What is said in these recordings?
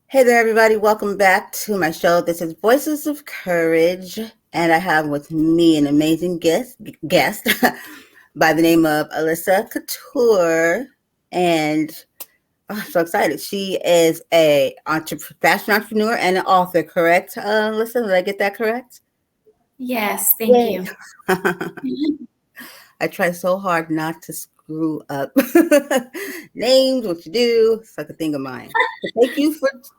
Hey there, everybody. Welcome back to my show. This is Voices of Courage, and I have with me an amazing guest by the name of Alyssa Couture. And I'm so excited. She is a fashion entrepreneur and an author, correct, Alyssa? Did I get that correct? Yes, thank Yay. you. I try so hard not to screw up names, what you do. It's like a thing of mine. But thank you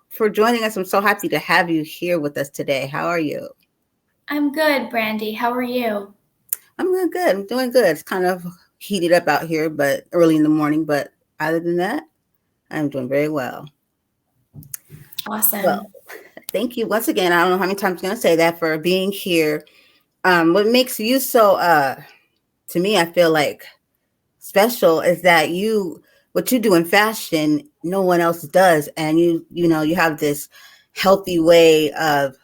for joining us. I'm so happy to have you here with us today. How are you? I'm good, Brandy. How are you? I'm doing good. I'm doing good. It's kind of heated up out here, but early in the morning. But other than that, I'm doing very well. Well, Awesome. thank you once again. I don't know how many times I'm going to say that for being here. What makes you so, to me, I feel like special is that what you do in fashion no one else does, and you have this healthy way of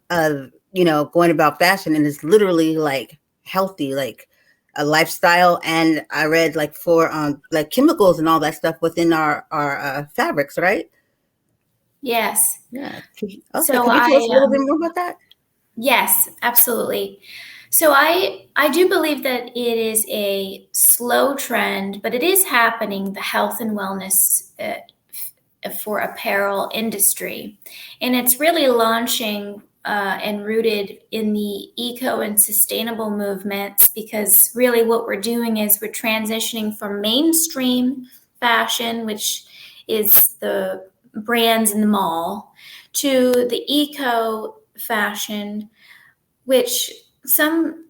going about fashion, and it's literally like healthy, like a lifestyle. And I read like for like chemicals and all that stuff within our fabrics, right? Yes. Yeah. Okay, So could you tell us I a little bit more about that? yes, absolutely. So I do believe that it is a slow trend, but it is happening, the health and wellness for apparel industry. And it's really launching and rooted in the eco and sustainable movements, because really what we're doing is we're transitioning from mainstream fashion, which is the brands in the mall, to the eco fashion, which some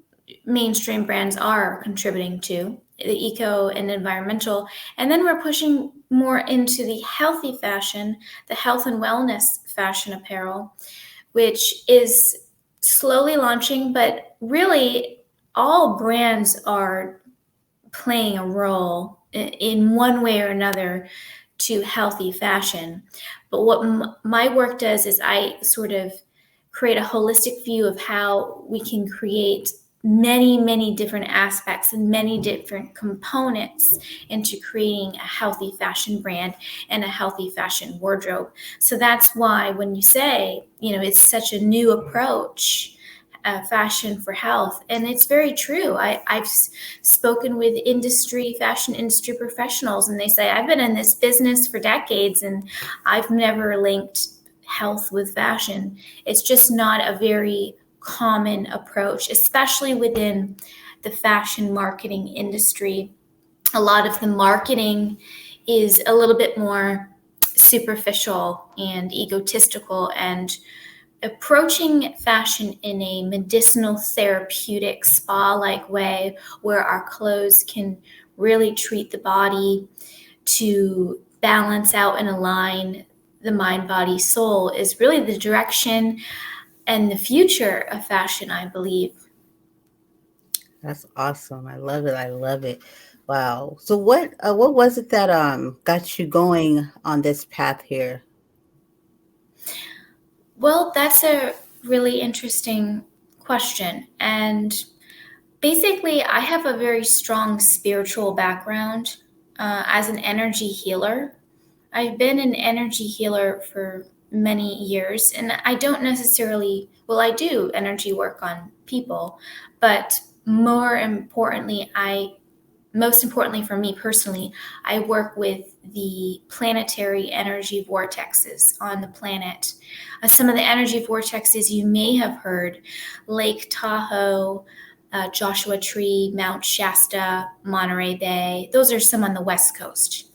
mainstream brands are contributing to, the eco and environmental. And then we're pushing more into the healthy fashion, the health and wellness fashion apparel, which is slowly launching, but really all brands are playing a role in one way or another to healthy fashion. But what my work does is I sort of create a holistic view of how we can create many different aspects and many different components into creating a healthy fashion brand and a healthy fashion wardrobe. So that's why when you say, it's such a new approach, fashion for health. And it's very true. I've spoken with fashion industry professionals, and they say, I've been in this business for decades and I've never linked health with fashion. It's just not a very common approach, especially within the fashion marketing industry. A lot of the marketing is a little bit more superficial and egotistical, and approaching fashion in a medicinal, therapeutic, spa like way where our clothes can really treat the body to balance out and align the mind, body, soul is really the direction and the future of fashion, I believe. That's awesome. I love it. I love it. Wow. So what was it that got you going on this path here? Well, that's a really interesting question. And basically, I have a very strong spiritual background as an energy healer. I've been an energy healer for many years, and I don't necessarily, well, I do energy work on people, but most importantly for me personally, I work with the planetary energy vortexes on the planet. Some of the energy vortexes you may have heard: Lake Tahoe, Joshua Tree, Mount Shasta, Monterey Bay. Those are some on the West Coast.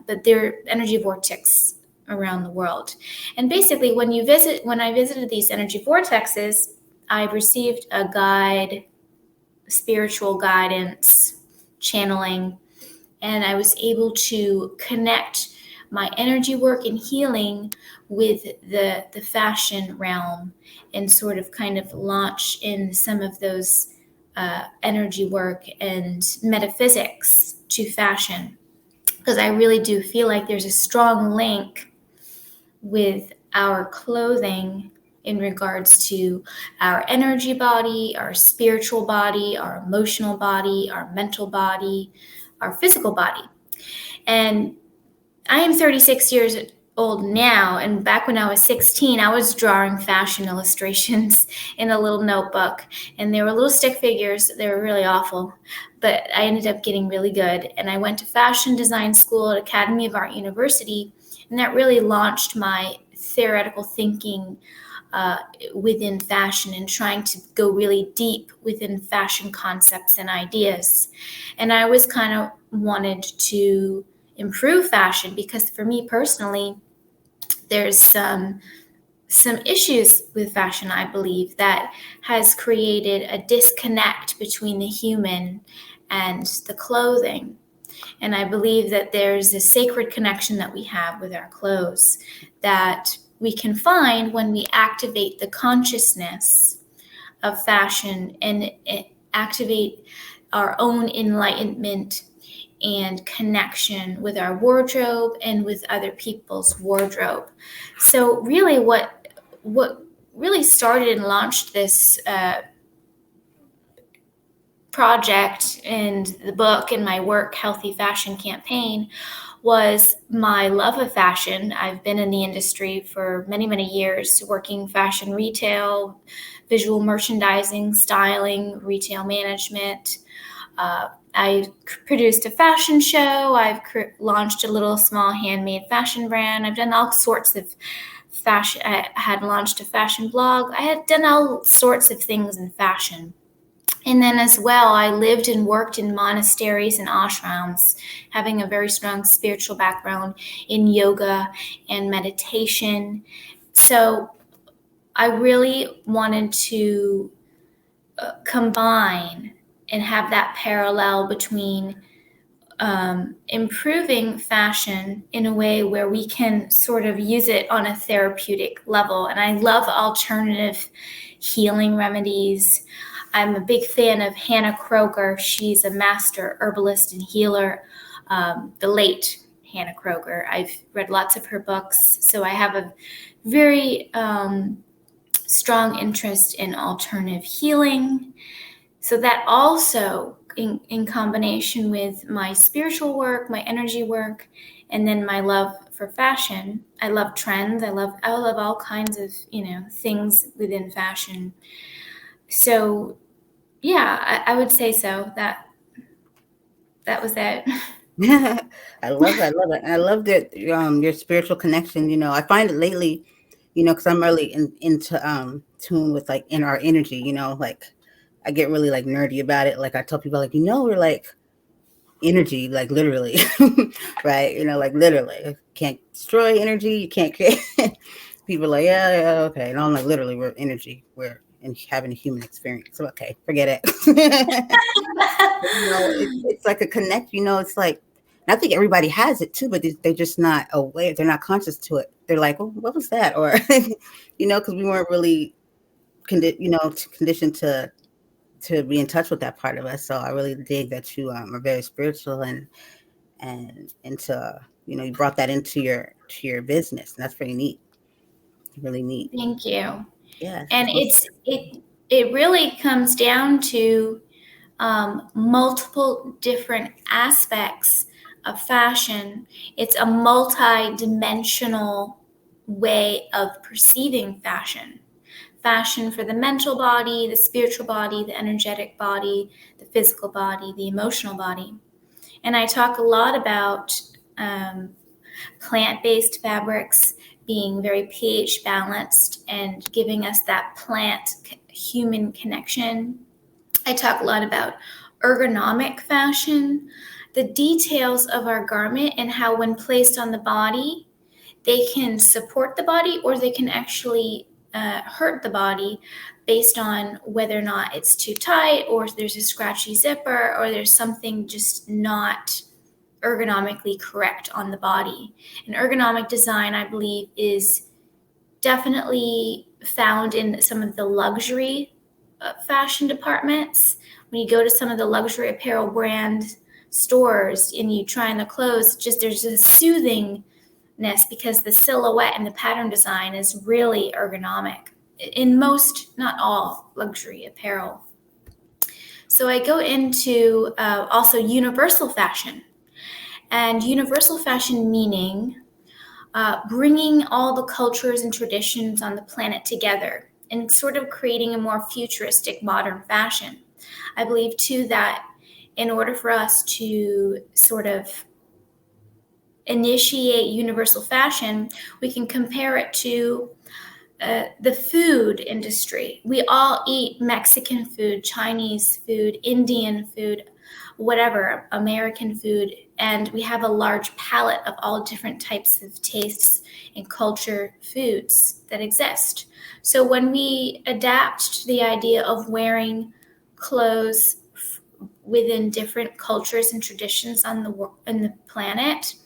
But they're energy vortex around the world. And basically, when I visited these energy vortexes, I received a guide, spiritual guidance, channeling, and I was able to connect my energy work and healing with the fashion realm, and sort of kind of launch in some of those energy work and metaphysics to fashion, because I really do feel like there's a strong link with our clothing in regards to our energy body, our spiritual body, our emotional body, our mental body, our physical body. And I am 36 years old now, and back when I was 16, I was drawing fashion illustrations in a little notebook, and they were little stick figures. They were really awful, but I ended up getting really good, and I went to fashion design school at Academy of Art University, and that really launched my theoretical thinking uh, within fashion and trying to go really deep within fashion concepts and ideas. And I always kind of wanted to improve fashion because for me personally, there's some issues with fashion, I believe, that has created a disconnect between the human and the clothing. And I believe that there's a sacred connection that we have with our clothes that we can find when we activate the consciousness of fashion and activate our own enlightenment and connection with our wardrobe and with other people's wardrobe. So really what really started and launched this project and the book and my work, Healthy Fashion Campaign, was my love of fashion. I've been in the industry for many, many years, working fashion retail, visual merchandising, styling, retail management. I produced a fashion show. I've launched a little small handmade fashion brand. I've done all sorts of fashion. I had launched a fashion blog. I had done all sorts of things in fashion. And then as well, I lived and worked in monasteries and ashrams, having a very strong spiritual background in yoga and meditation. So I really wanted to combine and have that parallel between improving fashion in a way where we can sort of use it on a therapeutic level. And I love alternative healing remedies. I'm a big fan of Hannah Kroger. She's a master herbalist and healer, the late Hannah Kroger. I've read lots of her books, so I have a very strong interest in alternative healing. So that also, in combination with my spiritual work, my energy work, and then my love for fashion. I love trends. I love all kinds of things within fashion. So yeah, I would say so. That was it. I love it. I love it. And I love that your spiritual connection. I find it lately, because I'm really into tune with like in our energy. Like I get really like nerdy about it. Like I tell people like we're like energy, like literally, right? Like literally, you can't destroy energy. You can't create. People are like yeah, okay, and I'm like literally we're energy. We're and having a human experience. So okay, forget it. It's like a connect. It's like and I think everybody has it too, but they're just not aware. They're not conscious to it. They're like, "Oh, what was that?" Or, because we weren't really, conditioned to be in touch with that part of us. So I really dig that you are very spiritual and into you brought that into your business. And that's pretty neat. Really neat. Thank you. Yes. And it really comes down to multiple different aspects of fashion. It's a multi-dimensional way of perceiving fashion. Fashion for the mental body, the spiritual body, the energetic body, the physical body, the emotional body. And I talk a lot about plant-based fabrics being very pH balanced and giving us that plant-human connection. I talk a lot about ergonomic fashion, the details of our garment and how when placed on the body, they can support the body or they can actually hurt the body based on whether or not it's too tight or there's a scratchy zipper or there's something just not ergonomically correct on the body. And ergonomic design, I believe, is definitely found in some of the luxury fashion departments. When you go to some of the luxury apparel brand stores and you try on the clothes, there's a soothingness because the silhouette and the pattern design is really ergonomic in most, not all, luxury apparel. So I go into also universal fashion. and universal fashion meaning bringing all the cultures and traditions on the planet together and sort of creating a more futuristic modern fashion. I believe too that in order for us to sort of initiate universal fashion, we can compare it to the food industry. We all eat Mexican food, Chinese food, Indian food, whatever, American food, and we have a large palette of all different types of tastes and culture foods that exist. So when we adapt to the idea of wearing clothes within different cultures and traditions on the planet,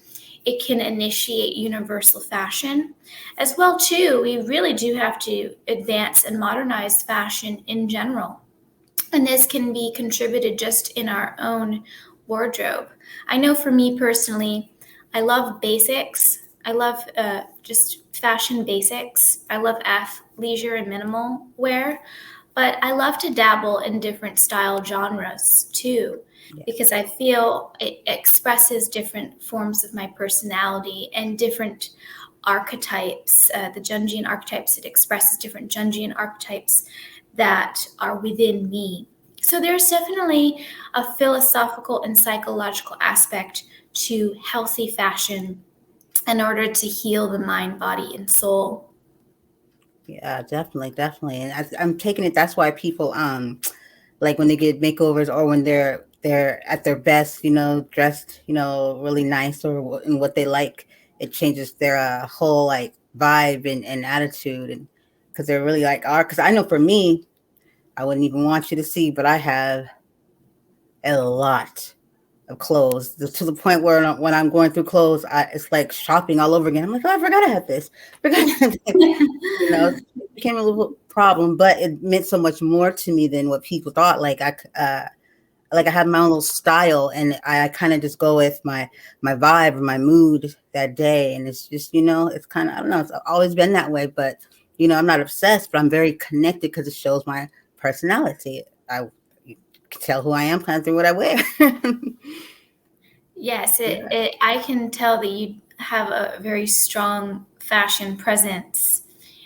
it can initiate universal fashion. As well too, we really do have to advance and modernize fashion in general. And this can be contributed just in our own wardrobe. I know for me personally, I love basics. I love just fashion basics. I love leisure and minimal wear, but I love to dabble in different style genres too, Yeah. because I feel it expresses different forms of my personality and different archetypes, the Jungian archetypes. It expresses different Jungian archetypes that are within me. So there's definitely a philosophical and psychological aspect to healthy fashion in order to heal the mind, body, and soul. Yeah, definitely, definitely. And I'm taking it. That's why people, like when they get makeovers or when they're at their best, dressed, really nice or in what they like, it changes their whole like vibe and attitude, and because they're really like are. Because I know for me, I wouldn't even want you to see, but I have a lot of clothes to the point where when I'm going through clothes, it's like shopping all over again. I'm like, oh, I forgot I have this. Forgot I have this. It became a little problem, but it meant so much more to me than what people thought. Like I have my own little style, and I kind of just go with my vibe or my mood that day, and it's just it's kind of I don't know. It's always been that way, but I'm not obsessed, but I'm very connected because it shows my personality. You can tell who I am kind of through what I wear. Yes, Yeah. I can tell that you have a very strong fashion presence.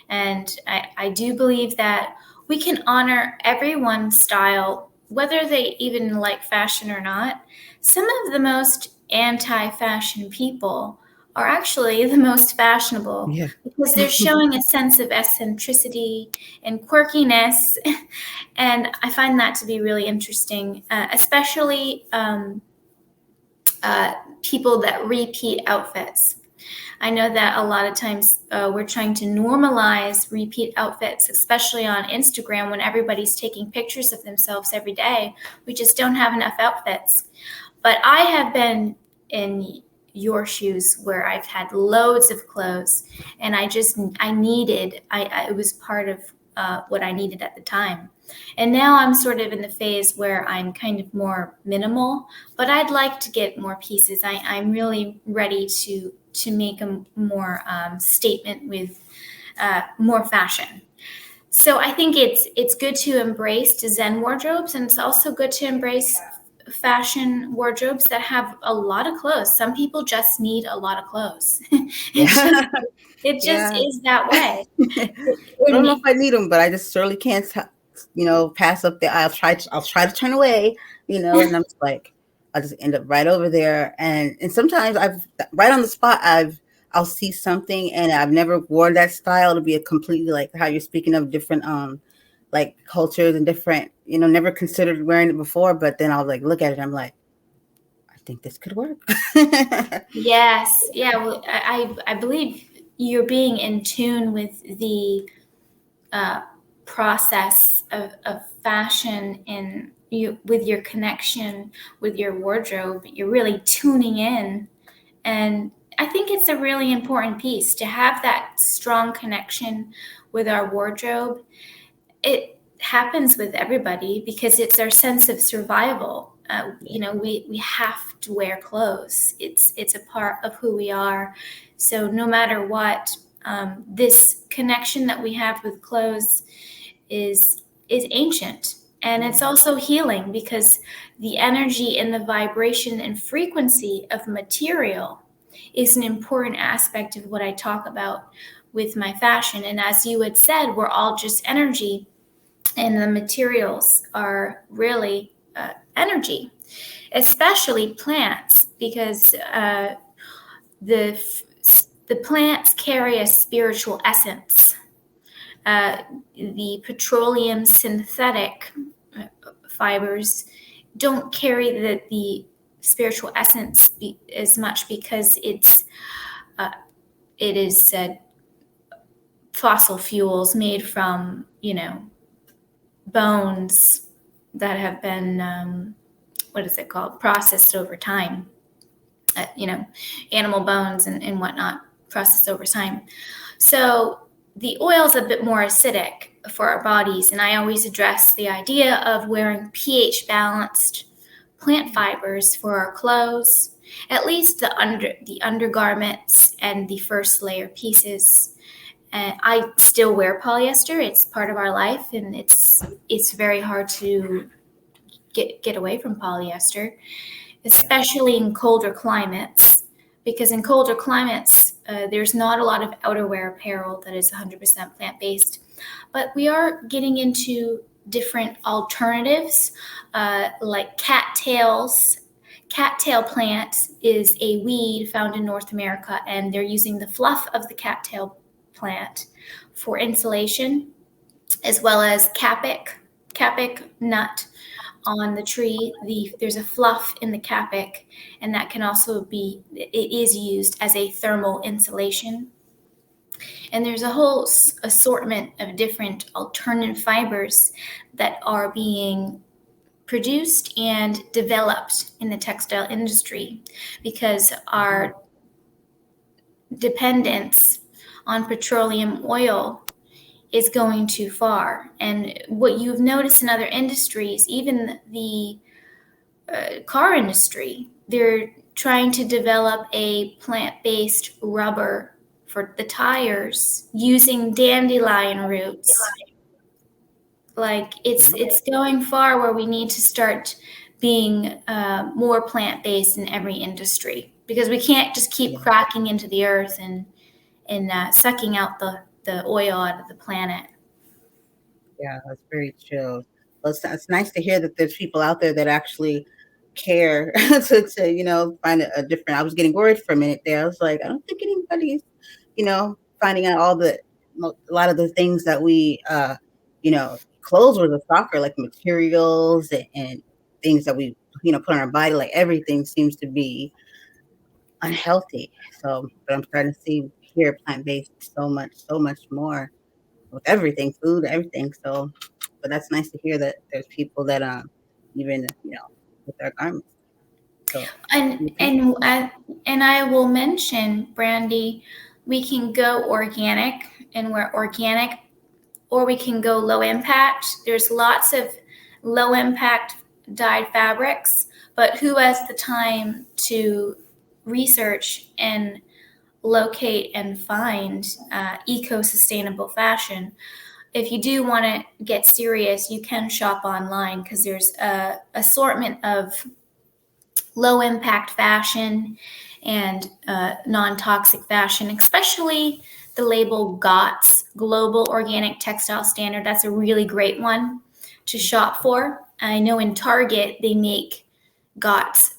And I do believe that we can honor everyone's style, whether they even like fashion or not. Some of the most anti fashion people are actually the most fashionable Yeah. because they're showing a sense of eccentricity and quirkiness. And I find that to be really interesting, especially. People that repeat outfits. I know that a lot of times we're trying to normalize repeat outfits, especially on Instagram when everybody's taking pictures of themselves every day. We just don't have enough outfits. But I have been in your shoes where I've had loads of clothes and it was part of what I needed at the time. And now I'm sort of in the phase where I'm kind of more minimal, but I'd like to get more pieces. I'm really ready to make a more statement with more fashion. So I think it's good to embrace Zen wardrobes, and it's also good to embrace fashion wardrobes that have a lot of clothes. Some people just need a lot of clothes. it Yeah. just it just Yeah. is that way. I don't know if I need them, but I just surely can't, pass up the aisle. I'll try to turn away, and I'm just like, I'll just end up right over there. And sometimes right on the spot, I'll see something and I've never worn that style to be a completely like how you're speaking of different, like cultures and different, never considered wearing it before. But then I'll like look at it. And I'm like, I think this could work. Yes, yeah. Well, I believe you're being in tune with the uh, process of fashion and you with your connection with your wardrobe. You're really tuning in, and I think it's a really important piece to have that strong connection with our wardrobe. It happens with everybody because it's our sense of survival. We have to wear clothes. It's a part of who we are. So no matter what, this connection that we have with clothes is ancient, And it's also healing because the energy and the vibration and frequency of material is an important aspect of what I talk about with my fashion. And as you had said, we're all just energy, and the materials are really energy, especially plants, because the plants carry a spiritual essence. The petroleum synthetic fibers don't carry the spiritual essence as much because it is fossil fuels made from bones that have been what is it called, processed over time. Animal bones and whatnot processed over time. So the oil is a bit more acidic for our bodies, and I always address the idea of wearing pH balanced plant fibers for our clothes, at least the undergarments and the first layer pieces. And I still wear polyester; it's part of our life, and it's very hard to get away from polyester, especially in colder climates, because in colder climates, there's not a lot of outerwear apparel that is 100% plant-based. But we are getting into different alternatives, like cattails. Cattail plant is a weed found in North America, and they're using the fluff of the cattail plant for insulation, as well as capic nut on the tree. There's a fluff in the capic, and that can also it is used as a thermal insulation. And there's a whole assortment of different alternative fibers that are being produced and developed in the textile industry, because our dependence on petroleum oil is going too far. And what you've noticed in other industries, even the car industry, they're trying to develop a plant-based rubber for the tires using dandelion roots. Like it's going far, where we need to start being more plant-based in every industry, because we can't just keep cracking into the earth and sucking out the oil out of the planet. Yeah, that's very true. Well, it's nice to hear that there's people out there that actually care to find a different. I was getting worried for a minute there. I was like, I don't think anybody's, finding out a lot of the things that clothes were the soccer, like materials and things that we, put on our body, like everything seems to be unhealthy. So, but I'm starting to see here plant-based so much more with everything, food, everything. So, but that's nice to hear that there's people that even with their garments. So, And I will mention, Brandy, we can go organic and wear organic, or we can go low impact. There's lots of low impact dyed fabrics, but who has the time to research and locate and find eco-sustainable fashion? If you do want to get serious, you can shop online, because there's a assortment of low impact fashion and non-toxic fashion, especially the label GOTS, Global Organic Textile Standard. That's a really great one to shop for. I know in Target they make GOTS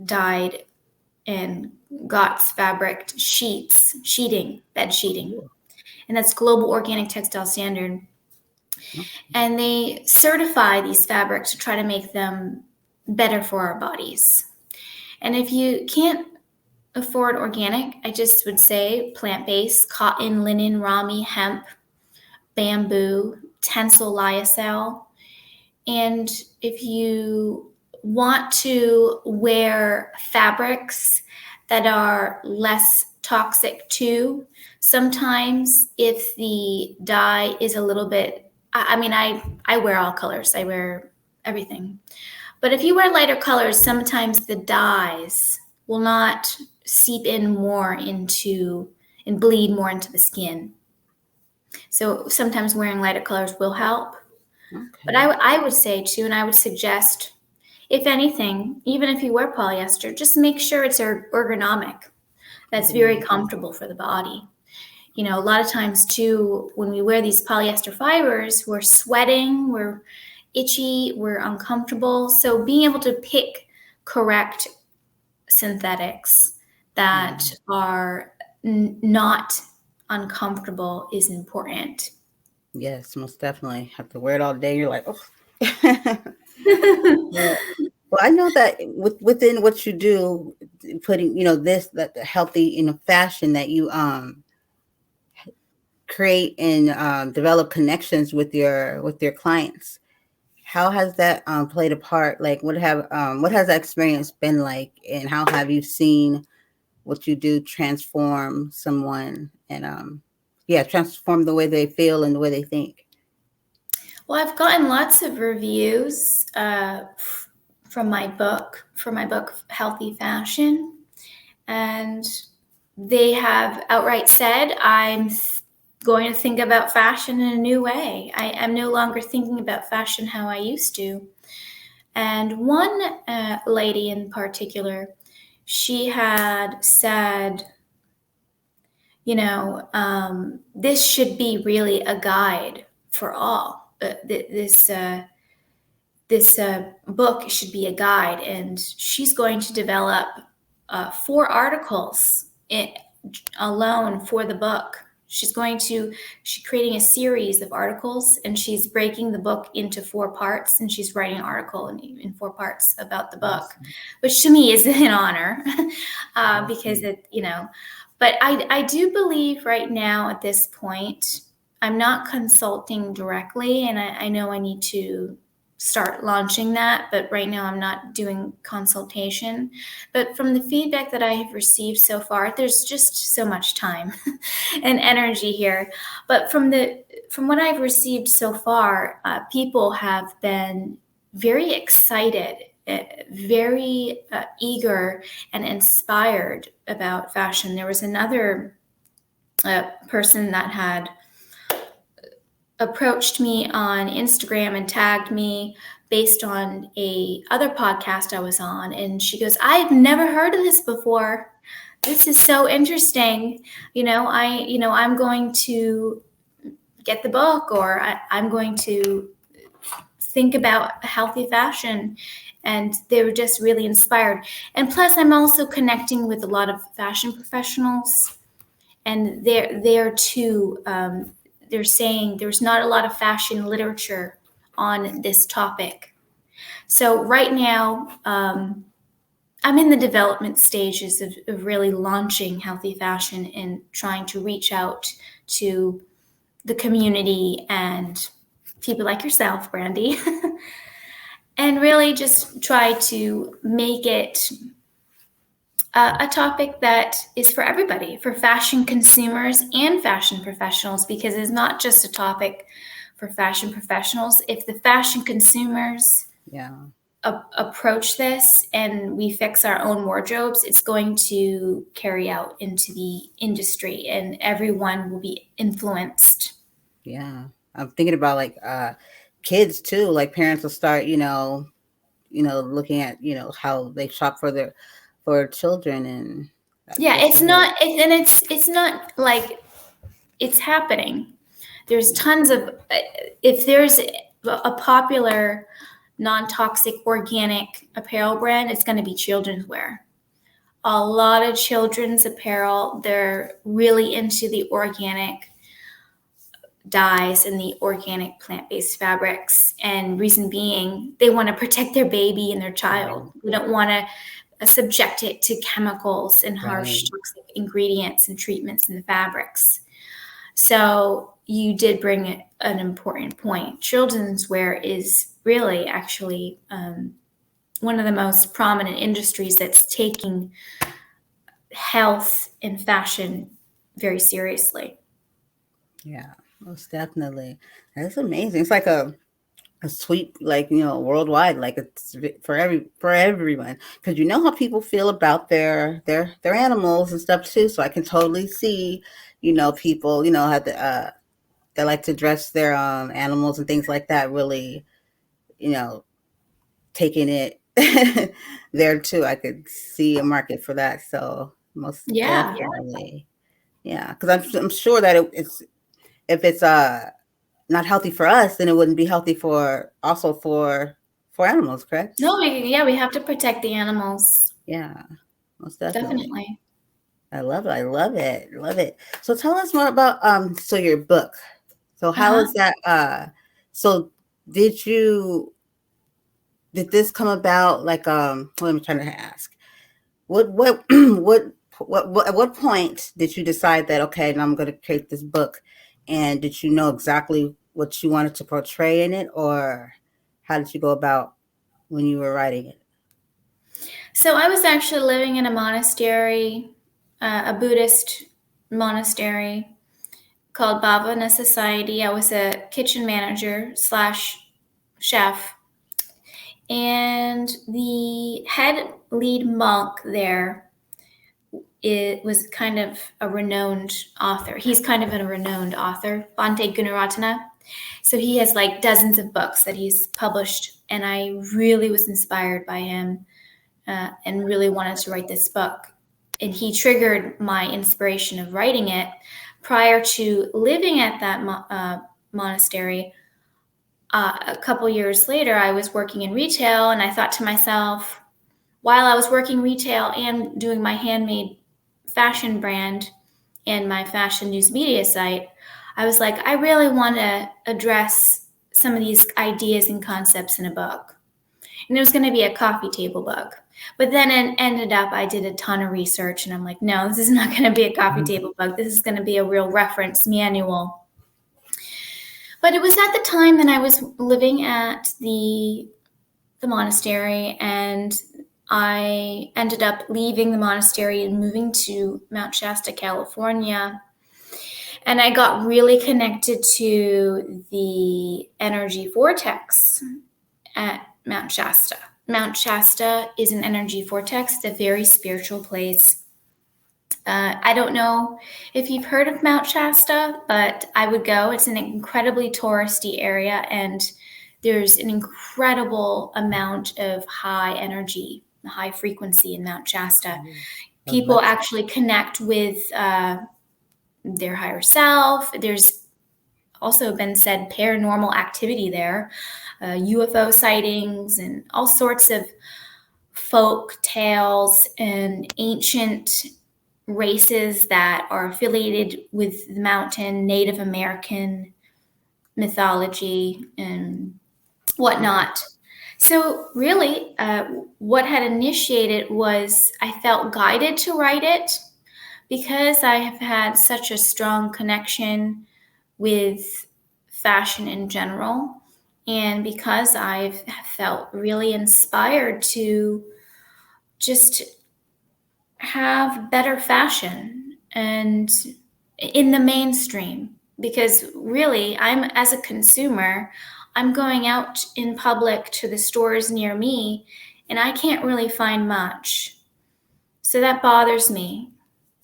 dyed and GOTS fabric bed sheeting. And that's Global Organic Textile Standard. And they certify these fabrics to try to make them better for our bodies. And if you can't afford organic, I just would say plant-based: cotton, linen, rami, hemp, bamboo, tencel, lyocell. And if you want to wear fabrics that are less toxic too, sometimes if the dye is a little bit, I wear all colors. I wear everything. But if you wear lighter colors, sometimes the dyes will not seep in more into and bleed more into the skin. So sometimes wearing lighter colors will help. But Okay. I would say too, and I would suggest, if anything, even if you wear polyester, just make sure it's ergonomic. That's very comfortable for the body. You know, a lot of times too, when we wear these polyester fibers, we're sweating, we're itchy, we're uncomfortable. So being able to pick correct synthetics Yeah. that are not uncomfortable is important. Yes, most definitely. Have to wear it all day. You're like, oh. Well, well, I know that within what you do, putting this that the healthy fashion that you create and develop connections with your clients. How has that played a part? Like, what has that experience been like, and how have you seen what you do transform someone and yeah, transform the way they feel and the way they think? Well, I've gotten lots of reviews from my book, Healthy Fashion, and they have outright said, I'm going to think about fashion in a new way. I am no longer thinking about fashion how I used to. And one lady in particular, she had said, this should be really a guide for all. This book should be a guide, and she's going to develop 4 articles alone for the book. She's creating a series of articles, and she's breaking the book into 4 parts, and she's writing an article in 4 parts about the book, Awesome. which to me is an honor because Awesome. but I do believe right now at this point, I'm not consulting directly, and I know I need to start launching that, but right now I'm not doing consultation. But from the feedback that I have received so far, there's just so much time and energy here. But from what I've received so far, people have been very excited, very eager and inspired about fashion. There was another person that had approached me on Instagram and tagged me based on a other podcast I was on, and she goes, I've never heard of this before. This is so interesting. I'm going to get the book, or I'm going to think about healthy fashion. And they were just really inspired. And plus, I'm also connecting with a lot of fashion professionals, and they're too. They're saying there's not a lot of fashion literature on this topic. So right now, I'm in the development stages of really launching healthy fashion and trying to reach out to the community and people like yourself, Brandy, and really just try to make it a topic that is for everybody, for fashion consumers and fashion professionals, because it's not just a topic for fashion professionals. If the fashion consumers Yeah. approach this and we fix our own wardrobes, it's going to carry out into the industry and everyone will be influenced. Yeah. I'm thinking about like kids too. Like parents will start, looking at, how they shop for children, and Yeah, that's great. it's not like it's happening. There's tons of if there's a popular non-toxic organic apparel brand, it's going to be children's wear. A lot of children's apparel, they're really into the organic dyes and the organic plant-based fabrics, and reason being they want to protect their baby and their child. Right. They don't want to subject it to chemicals and harsh Right. toxic ingredients and treatments in the fabrics. So you did bring an important point. Children's wear is really actually one of the most prominent industries that's taking health and fashion very seriously. Yeah, most definitely. That's amazing. It's like a sweep, like worldwide, like it's for everyone, because you know how people feel about their animals and stuff too. So I can totally see, people, have the that like to dress their animals and things like that really, you know, taking it there too. I could see a market for that. So most Yeah. definitely, yeah. Because I'm sure that it's if it's not healthy for us, then it wouldn't be healthy for also for animals, correct? No, yeah, we have to protect the animals. Yeah, most definitely. Definitely. I love it. I love it. Love it. So tell us more about so your book. So how Uh-huh. is that so did you did this come about like let me try to ask. What what at what point did you decide that okay, now I'm going to create this book, and did you know exactly what you wanted to portray in it, or how did you go about when you were writing it? So I was actually living in a monastery, a Buddhist monastery called Bhavana Society. I was a kitchen manager slash chef. And the head lead monk there, it was kind of a renowned author. He's kind of a renowned author, Bhante Gunaratana. So he has like dozens of books that he's published. And I really was inspired by him and really wanted to write this book. And he triggered my inspiration of writing it. Prior to living at that monastery, a couple years later, I was working in retail, and I thought to myself, while I was working retail and doing my handmade fashion brand and my fashion news media site, I was like, I really want to address some of these ideas and concepts in a book. And it was going to be a coffee table book. But then it ended up, I did a ton of research, and I'm like, no, this is not going to be a coffee table book. This is going to be a real reference manual. But it was at the time that I was living at the monastery, and I ended up leaving the monastery and moving to Mount Shasta, California. And I got really connected to the energy vortex at Mount Shasta. Mount Shasta is an energy vortex. It's a very spiritual place. I don't know if you've heard of Mount Shasta, but I would go. It's an incredibly touristy area, and there's an incredible amount of high energy, high frequency in Mount Shasta. People actually connect with their higher self. There's also been said paranormal activity there, UFO sightings, and all sorts of folk tales and ancient races that are affiliated with the mountain, Native American mythology, and whatnot. So, really, what had initiated was I felt guided to write it because I have had such a strong connection with fashion in general, and because I've felt really inspired to just have better fashion and in the mainstream. Because really, I'm as a consumer, I'm going out in public to the stores near me, and I can't really find much. So that bothers me.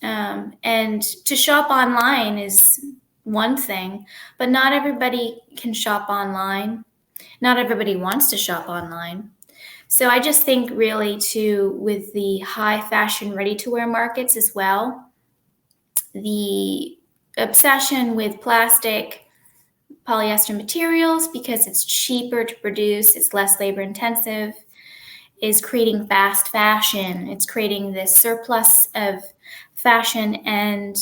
And to shop online is one thing, but not everybody can shop online. Not everybody wants to shop online. So I just think really too, with the high fashion ready-to-wear markets as well, the obsession with plastic polyester materials because it's cheaper to produce, it's less labor intensive, is creating fast fashion. It's creating this surplus of fashion, and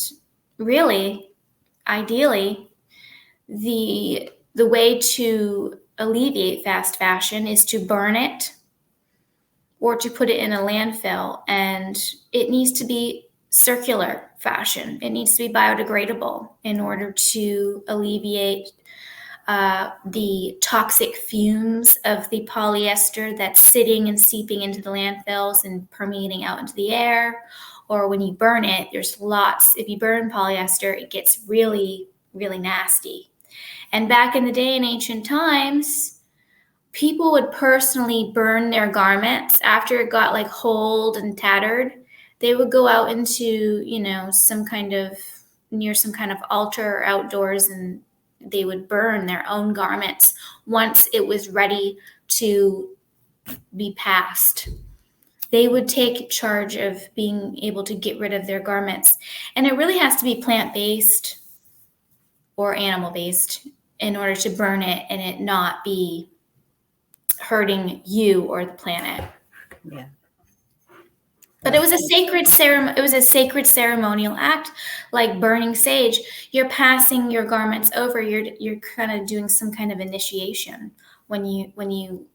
really, ideally, the way to alleviate fast fashion is to burn it or to put it in a landfill. And it needs to be circular fashion. It needs to be biodegradable in order to alleviate the toxic fumes of the polyester that's sitting and seeping into the landfills and permeating out into the air. Or when you burn it, there's lots. If you burn polyester, it gets really, really nasty. And back in the day, in ancient times, people would personally burn their garments after it got like holed and tattered. They would go out into, some kind of near some kind of altar or outdoors, and they would burn their own garments once it was ready to be passed. They would take charge of being able to get rid of their garments. And it really has to be plant-based or animal-based in order to burn it and it not be hurting you or the planet. Yeah. But it was a sacred ceremony. It was a sacred ceremonial act, like burning sage. You're passing your garments over. You're kind of doing some kind of initiation when you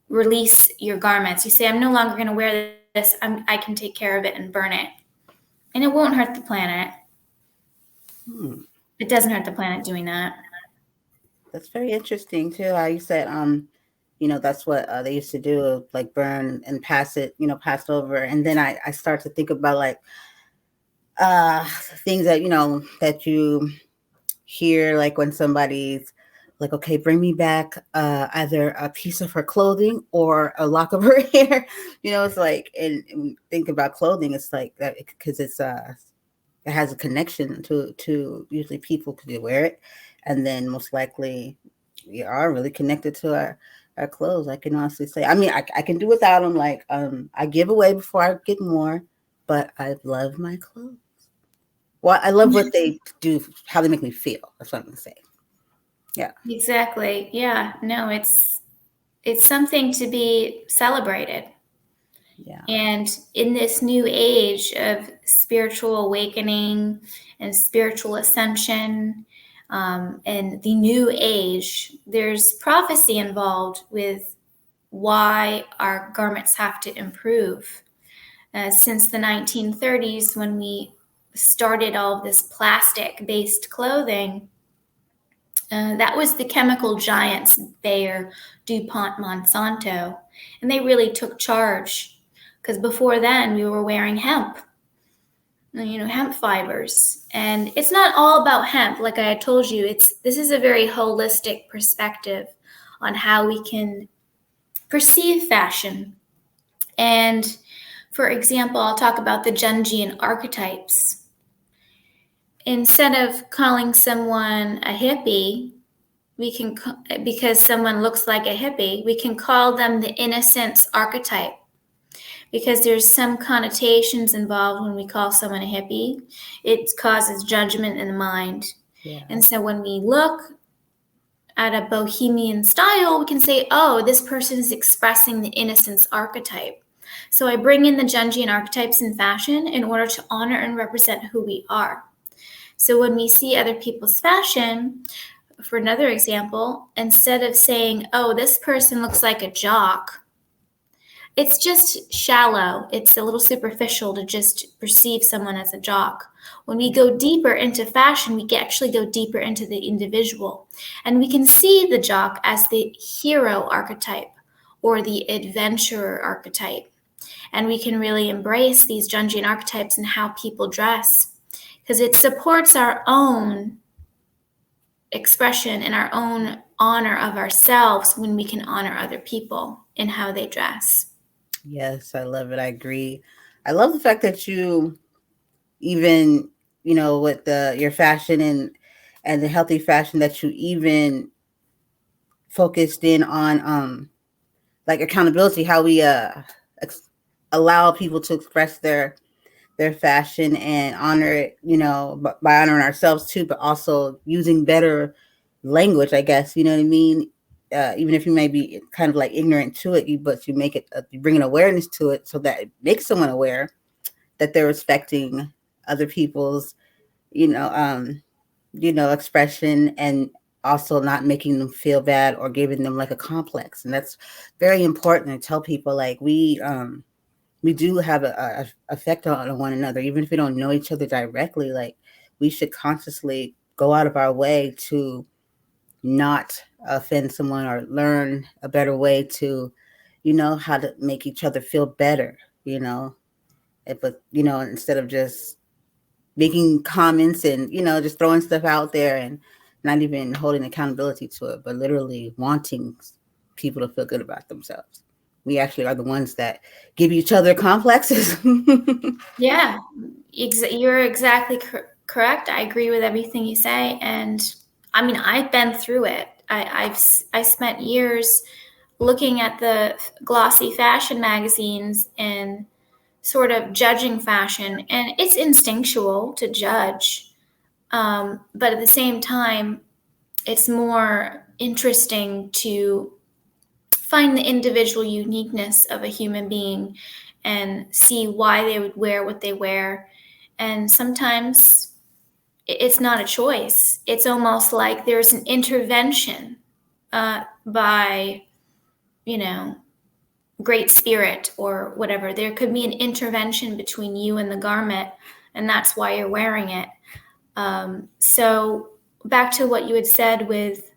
release your garments. You say, "I'm no longer going to wear this. I can take care of it and burn it, and it won't hurt the planet." It doesn't hurt the planet doing that. That's very interesting too. How you said, that's what they used to do, like burn and pass it, passed over. And then I start to think about like things that that you hear, like when somebody's like, okay, bring me back either a piece of her clothing or a lock of her hair. It's like, and think about clothing, it's like that because it has a connection to usually people because wear it, and then most likely we are really connected to our clothes. I can honestly say, I mean, I can do without them. Like, I give away before I get more, but I love my clothes. Well, I love what they do, how they make me feel. That's what I'm gonna say. Yeah. Exactly. Yeah. No, it's something to be celebrated. Yeah. And in this new age of spiritual awakening and spiritual ascension, and the new age, there's prophecy involved with why our garments have to improve. Since the 1930s, when we started all of this plastic-based clothing, that was the chemical giants, Bayer, DuPont, Monsanto, and they really took charge. Because before then, we were wearing hemp, hemp fibers. And it's not all about hemp. Like I told you, this is a very holistic perspective on how we can perceive fashion. And for example, I'll talk about the Jungian archetypes. Instead of calling someone a hippie, because someone looks like a hippie, we can call them the innocence archetype. Because there's some connotations involved when we call someone a hippie. It causes judgment in the mind. Yeah. And so when we look at a bohemian style, we can say, oh, this person is expressing the innocence archetype. So I bring in the Jungian archetypes in fashion in order to honor and represent who we are. So when we see other people's fashion, for another example, instead of saying, oh, this person looks like a jock, it's just shallow. It's a little superficial to just perceive someone as a jock. When we go deeper into fashion, we can actually go deeper into the individual. And we can see the jock as the hero archetype or the adventurer archetype. And we can really embrace these Jungian archetypes and how people dress, because it supports our own expression and our own honor of ourselves when we can honor other people in how they dress. Yes, I love it. I agree. I love the fact that you even, with your fashion and the healthy fashion, that you even focused in on like accountability, how we allow people to express their fashion and honor it, by honoring ourselves too, but also using better language, I guess, you know what I mean? Even if you may be kind of like ignorant to it, but you make it, you bring an awareness to it so that it makes someone aware that they're respecting other people's, expression, and also not making them feel bad or giving them like a complex. And that's very important to tell people, like we do have a effect on one another, even if we don't know each other directly. Like we should consciously go out of our way to not offend someone or learn a better way to, how to make each other feel better, but, instead of just making comments and, just throwing stuff out there and not even holding accountability to it, but literally wanting people to feel good about themselves. We actually are the ones that give each other complexes. Yeah, you're exactly correct. I agree with everything you say. And I mean, I've been through it. I spent years looking at the glossy fashion magazines and sort of judging fashion, and it's instinctual to judge, but at the same time, it's more interesting to find the individual uniqueness of a human being and see why they would wear what they wear. And sometimes it's not a choice. It's almost like there's an intervention by, you know, great spirit or whatever. There could be an intervention between you and the garment, and that's why you're wearing it. So back to what you had said with,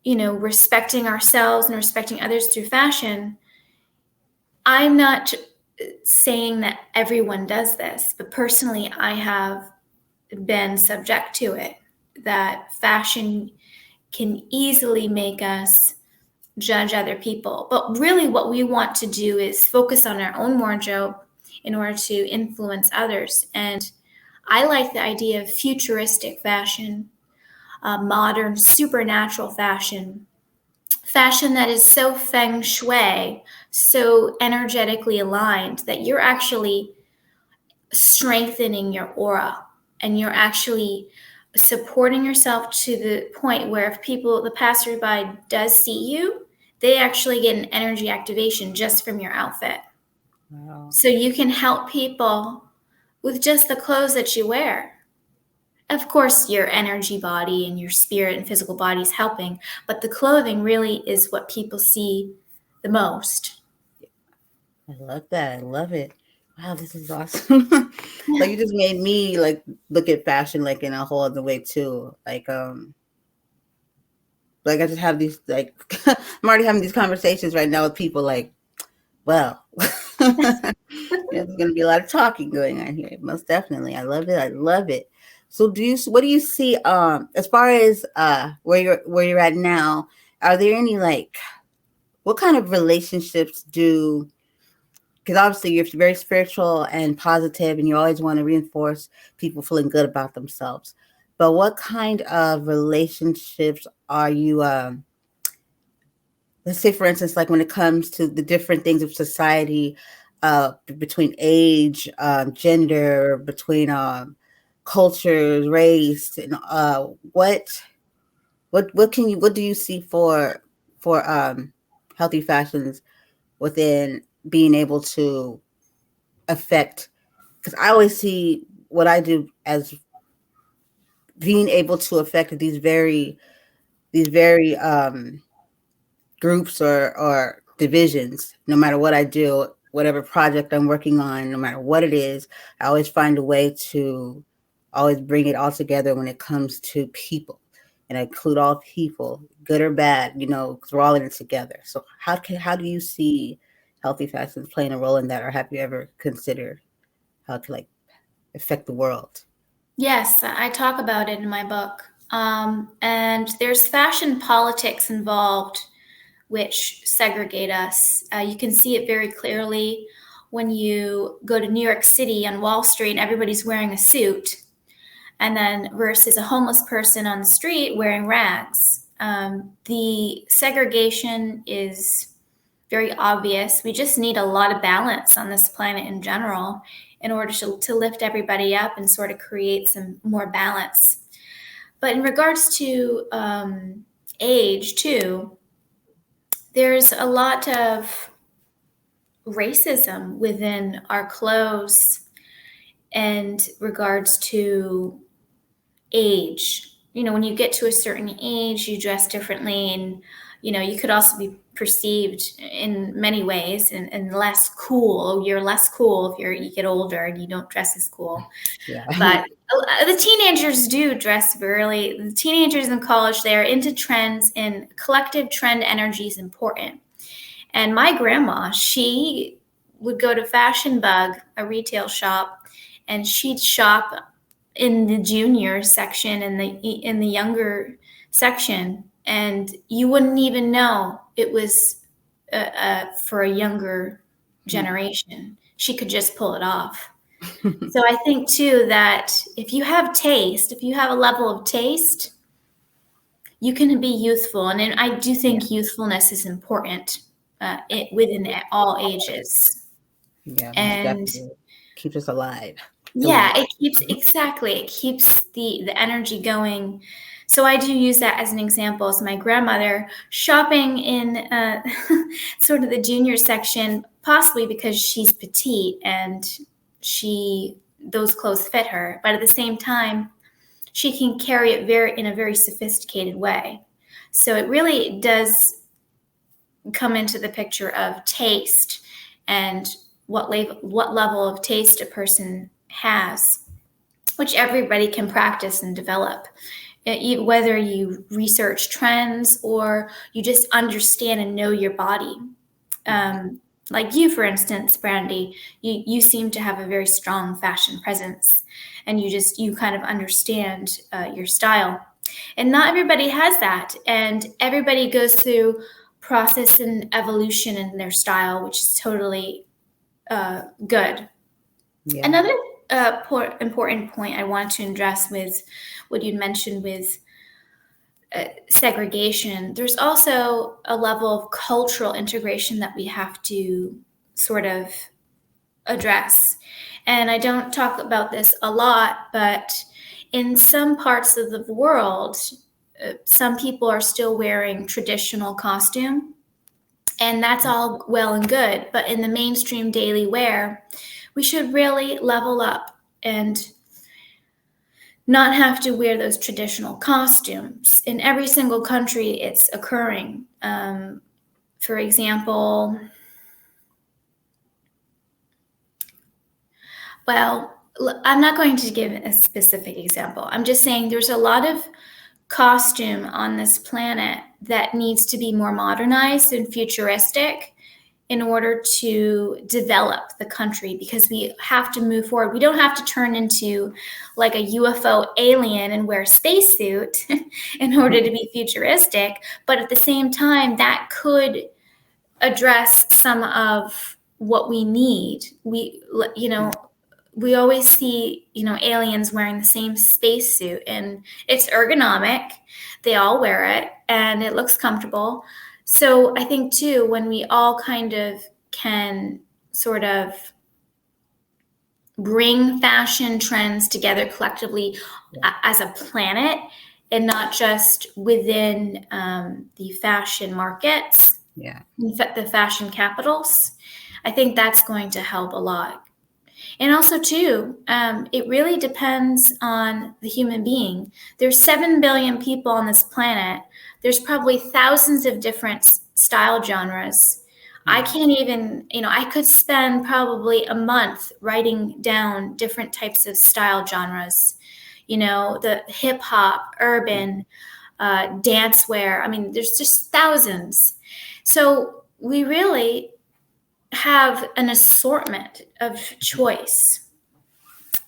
respecting ourselves and respecting others through fashion. I'm not saying that everyone does this, but personally, I have been subject to it, that fashion can easily make us judge other people. But really, what we want to do is focus on our own wardrobe in order to influence others. And I like the idea of futuristic fashion, modern, supernatural fashion, fashion that is so feng shui, so energetically aligned that you're actually strengthening your aura and you're actually supporting yourself to the point where if the passerby does see you, they actually get an energy activation just from your outfit. Wow. So you can help people with just the clothes that you wear. Of course, your energy body and your spirit and physical body is helping, but the clothing really is what people see the most. I love that. I love it. Wow, this is awesome. Like you just made me like look at fashion like in a whole other way too. Like I just have these like I'm already having these conversations right now with people like, well, there's gonna be a lot of talking going on here. Most definitely. I love it. I love it. So what do you see as far as where you're at now, are there any like what kind of relationships do because obviously you're very spiritual and positive and you always want to reinforce people feeling good about themselves. But what kind of relationships are you let's say for instance like when it comes to the different things of society between age, gender, between cultures, race, and what do you see for healthy fashions within being able to affect, because I always see what I do as being able to affect these very groups or divisions. No matter what I do, whatever project I'm working on, no matter what it is, I always find a way to always bring it all together when it comes to people, and I include all people, good or bad, because we're all in it together. So how do you see healthy fashion playing a role in that, or have you ever considered how to like affect the world? Yes, I talk about it in my book. And there's fashion politics involved, which segregate us. You can see it very clearly when you go to New York City on Wall Street and everybody's wearing a suit, and then versus a homeless person on the street wearing rags. The segregation is very obvious. We just need a lot of balance on this planet in general in order to lift everybody up and sort of create some more balance. But in regards to age, too, there's a lot of racism within our clothes and regards to age. When you get to a certain age, you dress differently, and you could also be perceived in many ways and less cool. You're less cool if you get older and you don't dress as cool. Yeah. But the teenagers do dress really. The teenagers in college, they are into trends, and collective trend energy is important. And my grandma, she would go to Fashion Bug, a retail shop, and she'd shop in the junior section and in the younger section, and you wouldn't even know it was for a younger generation. She could just pull it off. So I think too that if you have taste, if you have a level of taste, you can be youthful, and I do think youthfulness is important within all ages. Yeah, most And definitely. Keeps us alive. yeah, Elite. it keeps the energy going. So I do use that as an example. So my grandmother shopping in sort of the junior section, possibly because she's petite and those clothes fit her, but at the same time, she can carry it in a very sophisticated way. So it really does come into the picture of taste and what level of taste a person has, which everybody can practice and develop. Whether you research trends or you just understand and know your body. Like you, for instance, Brandy, you seem to have a very strong fashion presence, and you kind of understand your style. And not everybody has that, and everybody goes through process and evolution in their style, which is totally good. Yeah. Another important point I want to address with what you'd mentioned with segregation, there's also a level of cultural integration that we have to sort of address. And I don't talk about this a lot, but in some parts of the world, some people are still wearing traditional costume, and that's all well and good. But in the mainstream daily wear, we should really level up and not have to wear those traditional costumes. In every single country, it's occurring. For example, well, I'm not going to give a specific example. I'm just saying there's a lot of costume on this planet that needs to be more modernized and futuristic in order to develop the country, because we have to move forward. We don't have to turn into like a UFO alien and wear a spacesuit in order to be futuristic. But at the same time, that could address some of what we need. We always see, aliens wearing the same spacesuit, and it's ergonomic. They all wear it and it looks comfortable. So I think too, when we all kind of can sort of bring fashion trends together collectively as a planet and not just within the fashion markets, the fashion capitals, I think that's going to help a lot. And also, too, it really depends on the human being. There's 7 billion people on this planet. There's probably thousands of different style genres. I can't even, I could spend probably a month writing down different types of style genres. The hip hop, urban, dance wear. I mean, there's just thousands. So we really have an assortment of choice.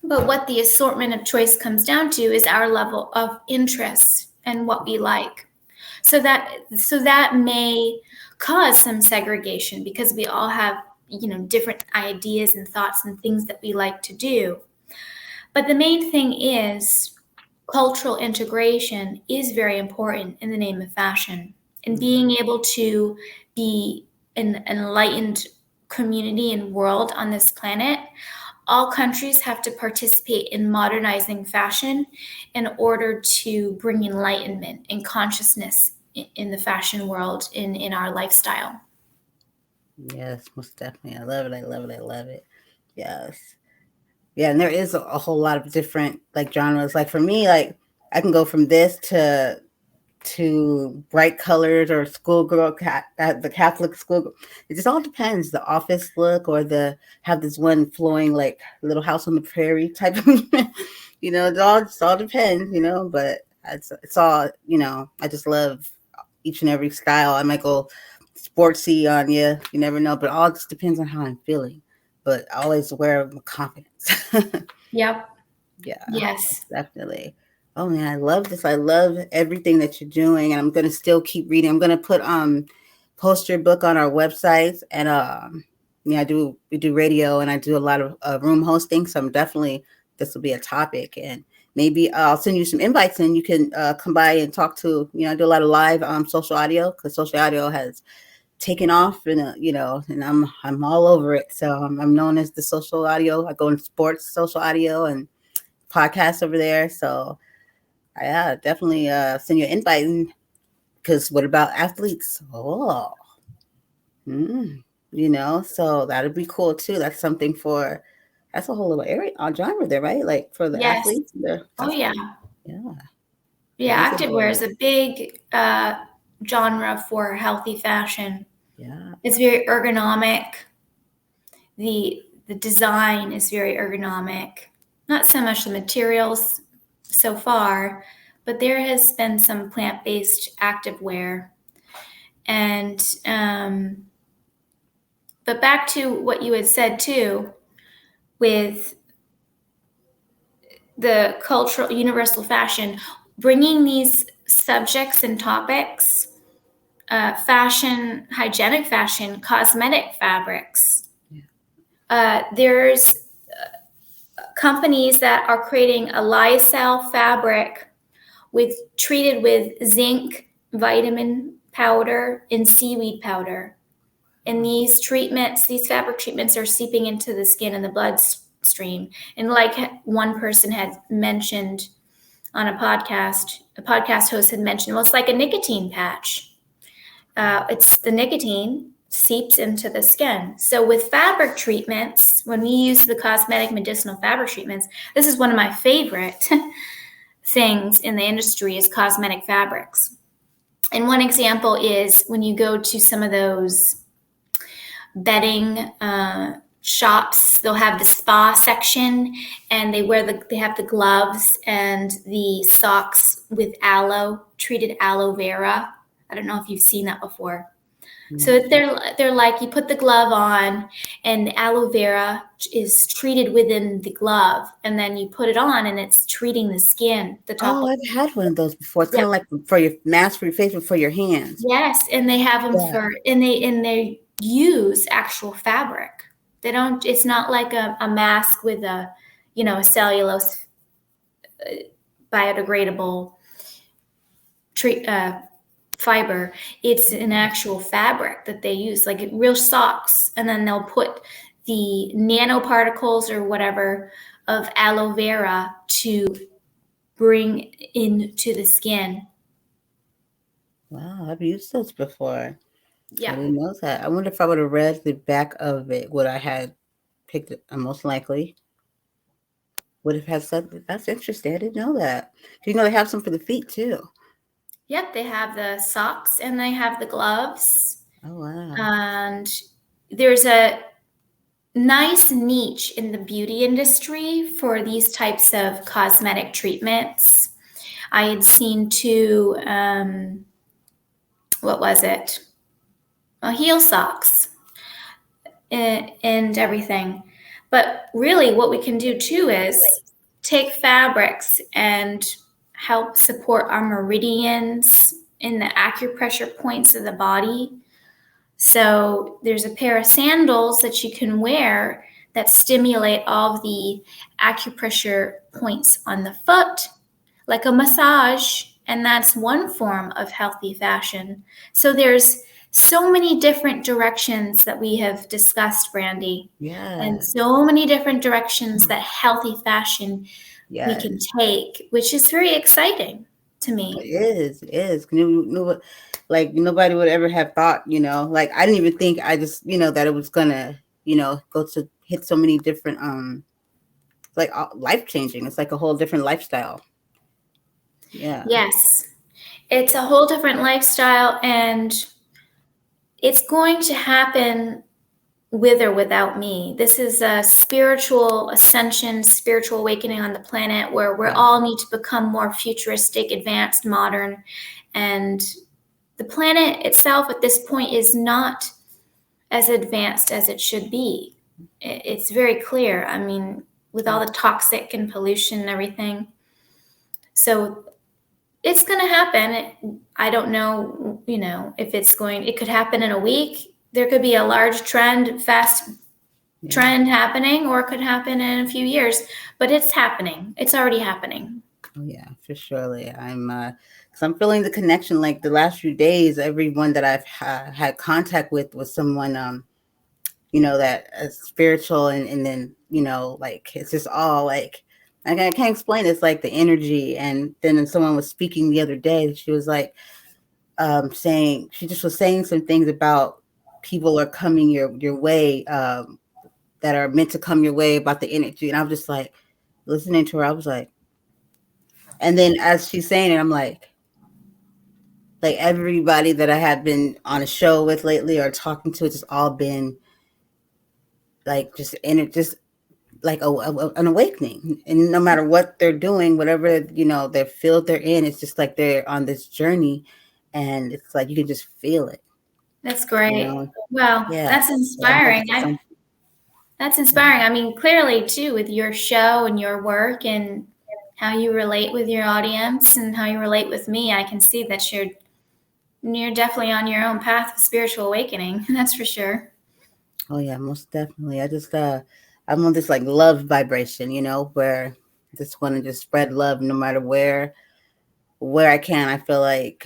But what the assortment of choice comes down to is our level of interest and what we like. So that may cause some segregation because we all have, different ideas and thoughts and things that we like to do. But the main thing is cultural integration is very important in the name of fashion, and being able to be an enlightened community and world on this planet. All countries have to participate in modernizing fashion in order to bring enlightenment and consciousness in the fashion world, in our lifestyle. Yes, most definitely. I love it. I love it. I love it. Yes. Yeah, and there is a whole lot of different like genres. Like for me, like I can go from this to bright colors or schoolgirl the Catholic school. It just all depends. The office look or have this one flowing like Little House on the Prairie type of it all depends, but it's all, I just love each and every style. I might go sportsy on you. You never know, but it all just depends on how I'm feeling. But I always wear with confidence. Yep. Yeah. Yes. Definitely. Oh man, I love this. I love everything that you're doing, and I'm gonna still keep reading. I'm gonna post your book on our websites, and we do radio, and I do a lot of room hosting. So I'm definitely this will be a topic, and maybe I'll send you some invites and you can come by and talk to, I do a lot of live social audio because social audio has taken off and, and I'm all over it. So I'm known as the social audio. I go in sports, social audio and podcasts over there. So yeah, definitely send you an invite because what about athletes? Oh, so that'd be cool too. That's something that's a whole little area genre there, right? Like for the Yes. athletes. Oh, yeah. Yeah. Yeah. That is Activewear is important. a big genre for healthy fashion. Yeah. It's very ergonomic. The design is very ergonomic. Not so much the materials so far, but there has been some plant-based activewear. And but back to what you had said too, with the cultural universal fashion, bringing these subjects and topics, fashion, hygienic fashion, cosmetic fabrics. There's companies that are creating a lyocell fabric treated with zinc, vitamin powder, and seaweed powder. And these treatments, these fabric treatments, are seeping into the skin and the bloodstream. And like one person had mentioned on a podcast host had mentioned, well, it's like a nicotine patch. It's the nicotine seeps into the skin. So with fabric treatments, when we use the cosmetic medicinal fabric treatments, this is one of my favorite things in the industry is cosmetic fabrics. And one example is when you go to some of those bedding shops, they'll have the spa section, and they have the gloves and the socks with treated aloe vera. I don't know if you've seen that before. So they're like, you put the glove on and the aloe vera is treated within the glove, and then you put it on and it's treating the skin, the top. Oh, I've had one of those before. It's Yep. kind of like for your mask for your face, but for your hands. Yes, and they have them Yeah. they use actual fabric. They don't. It's not like a mask with a cellulose biodegradable fiber. It's an actual fabric that they use, like real socks, and then they'll put the nanoparticles or whatever of aloe vera to bring into the skin. Wow, I've used those before. I Yeah. didn't know that. I wonder if I would have read the back of it, would I had picked it? Most likely would have had said that's interesting. I didn't know that. Do you know they have some for the feet too? Yep, they have the socks and they have the gloves. Oh wow. And there's a nice niche in the beauty industry for these types of cosmetic treatments. I had seen two, what was it? Heel socks and everything. But really what we can do too is take fabrics and help support our meridians in the acupressure points of the body. So there's a pair of sandals that you can wear that stimulate all of the acupressure points on the foot, like a massage, and that's one form of healthy fashion. So there's so many different directions that we have discussed, Brandy. Yeah. And so many different directions that healthy fashion we can take, which is very exciting to me. It is. Like nobody would ever have thought, like I didn't even think, I just, that it was gonna, go to hit so many different, like life changing. It's like a whole different lifestyle. Yeah. Yes. It's a whole different lifestyle, and it's going to happen with or without me. This is a spiritual ascension, spiritual awakening on the planet where we all need to become more futuristic, advanced, modern. And the planet itself at this point is not as advanced as it should be. It's very clear. I mean, with all the toxic and pollution and everything. So it's going to happen. I don't know, if it could happen in a week. There could be a large trend, fast Yeah. trend happening, or it could happen in a few years, but it's happening. It's already happening. Oh yeah, for surely. Cause I'm feeling the connection. Like the last few days, everyone that I've had contact with was someone, that spiritual, and then like it's just all like I can't explain. It's like the energy, and then someone was speaking the other day. She was like, saying she just was saying some things about people are coming your way, that are meant to come your way about the energy, and I was just like listening to her. I was and then as she's saying it, I'm like everybody that I had been on a show with lately or talking to, it's just all been like just in it, just like an awakening. And no matter what they're doing, whatever their field they're in, it's just like they're on this journey, and it's like you can just feel it. That's great. You know, Well, yeah. that's So I hope inspiring. That's inspiring. I mean, clearly too, with your show and your work and how you relate with your audience and how you relate with me, I can see that you're definitely on your own path of spiritual awakening. That's for sure. Oh yeah, most definitely. I'm on this like love vibration, where I just want to just spread love no matter where I can. I feel like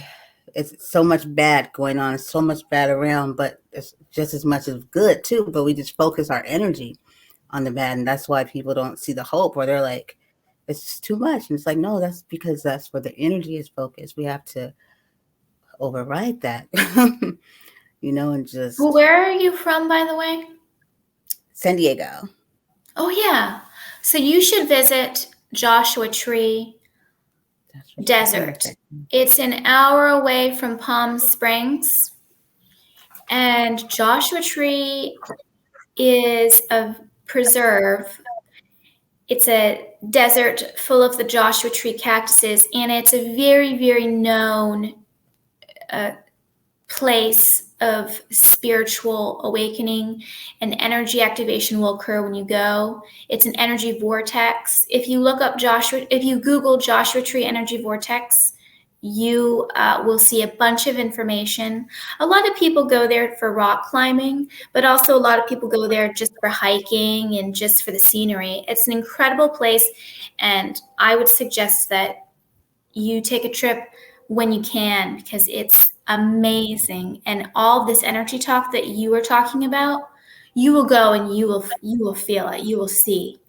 it's so much bad going on, so much bad around, but it's just as much as good too. But we just focus our energy on the bad, and that's why people don't see the hope, or they're like, it's just too much. And it's like, no, that's because that's where the energy is focused. We have to override that, and Well, just where are you from, by the way? San Diego. Oh, yeah. So you should visit Joshua Tree That's what she said. Desert. It's an hour away from Palm Springs. And Joshua Tree is a preserve. It's a desert full of the Joshua Tree cactuses, and it's a very, very known place of spiritual awakening, and energy activation will occur when you go. It's an energy vortex. If you Google Joshua Tree energy vortex, you will see a bunch of information. A lot of people go there for rock climbing, but also a lot of people go there just for hiking and just for the scenery. It's an incredible place, and I would suggest that you take a trip when you can, because it's amazing. And all this energy talk that you were talking about, you will go and you will feel it. You will see.